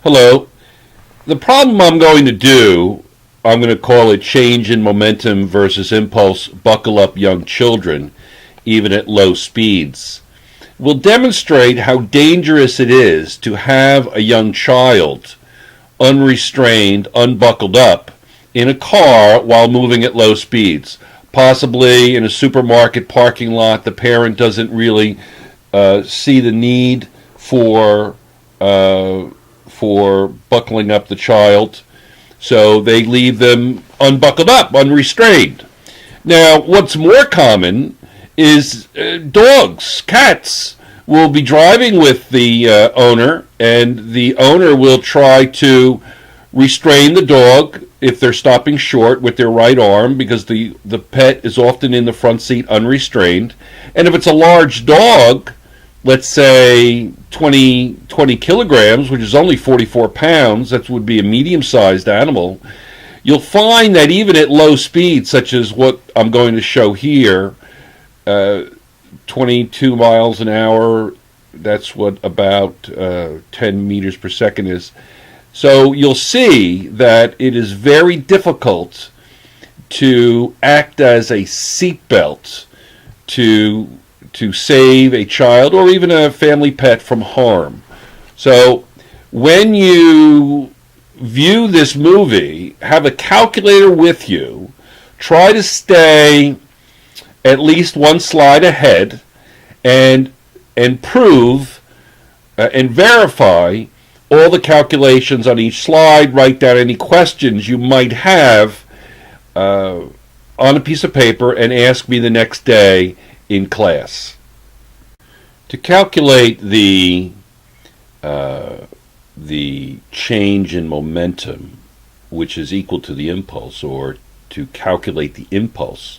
Hello. The problem I'm going to call it change in momentum versus impulse, buckle up young children, even at low speeds, will demonstrate how dangerous it is to have a young child unrestrained, unbuckled up in a car while moving at low speeds. Possibly in a supermarket parking lot, the parent doesn't really see the need uh, for buckling up the child, so they leave them unbuckled up, unrestrained. Now, what's more common is dogs, cats will be driving with the owner, and the owner will try to restrain the dog if they're stopping short with their right arm because the pet is often in the front seat unrestrained. And if it's a large dog, let's say 20 kilograms, which is only 44 pounds, that would be a medium-sized animal, you'll find that even at low speeds, such as what I'm going to show here, 22 miles an hour, that's what about 10 meters per second is. So you'll see that it is very difficult to act as a seatbelt to save a child or even a family pet from harm. So when you view this movie, have a calculator with you, try to stay at least one slide ahead and prove and verify all the calculations on each slide. Write down any questions you might have on a piece of paper and ask me the next day in class. To calculate the change in momentum, which is equal to the impulse, or to calculate the impulse,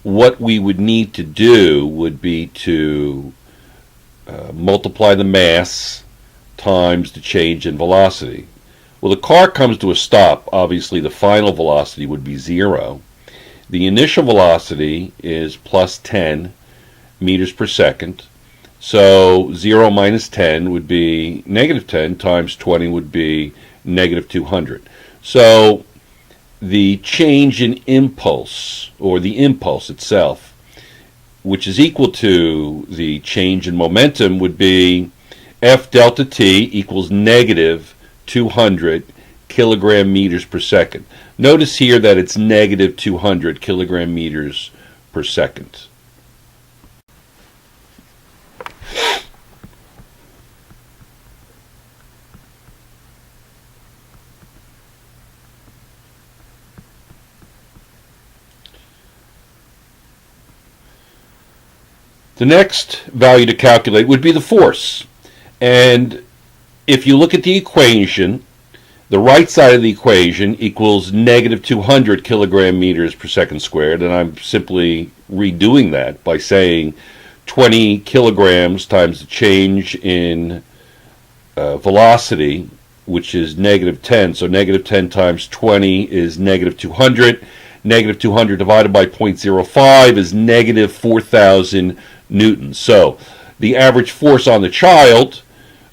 what we would need to do would be to multiply the mass times the change in velocity. Well, the car comes to a stop. Obviously, the final velocity would be 0. The initial velocity is plus 10 meters per second. So 0 minus 10 would be negative 10 times 20 would be negative 200. So the change in impulse, or the impulse itself, which is equal to the change in momentum, would be F delta t equals negative 200 kilogram meters per second. Notice here that it's negative 200 kilogram meters per second. The next value to calculate would be the force. And if you look at the equation, the right side of the equation equals negative 200 kilogram meters per second squared, and I'm simply redoing that by saying 20 kilograms times the change in velocity, which is negative 10. So negative 10 times 20 is negative 200. Negative 200 divided by 0.05 is negative 4,000 newtons. So the average force on the child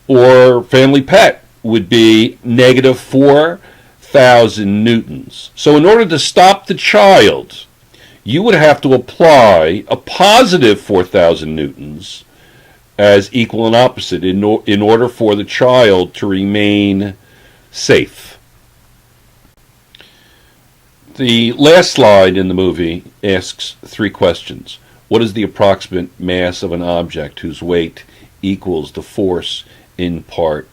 or family pet would be negative 4,000 newtons. So in order to stop the child, you would have to apply a positive 4,000 newtons as equal and opposite in order for the child to remain safe. The last slide in the movie asks 3 questions. What is the approximate mass of an object whose weight equals the force in part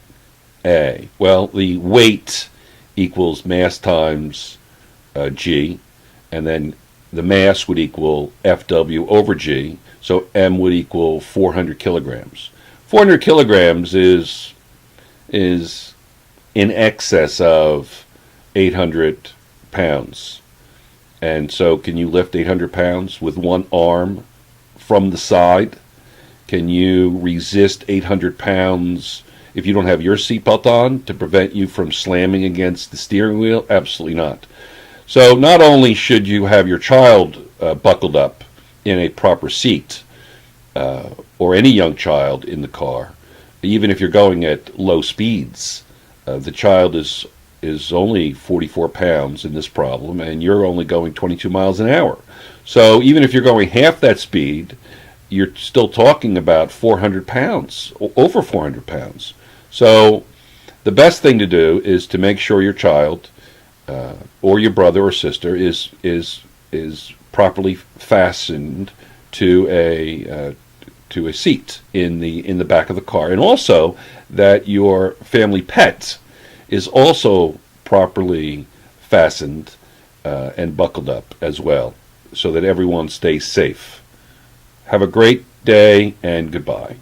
A? Well, the weight equals mass times g, and then the mass would equal Fw over g, so m would equal 400 kilograms. 400 kilograms is in excess of 800 pounds. And so can you lift 800 pounds with one arm from the side? Can you resist 800 pounds if you don't have your seatbelt on to prevent you from slamming against the steering wheel? Absolutely not. So not only should you have your child buckled up in a proper seat, or any young child in the car, even if you're going at low speeds, The child is only 44 pounds in this problem, and you're only going 22 miles an hour. So even if you're going half that speed, you're still talking about 400 pounds, over 400 pounds. So the best thing to do is to make sure your child or your brother or sister is properly fastened to a seat in the back of the car, and also that your family pet is also properly fastened and buckled up as well, so that everyone stays safe. Have a great day, and goodbye.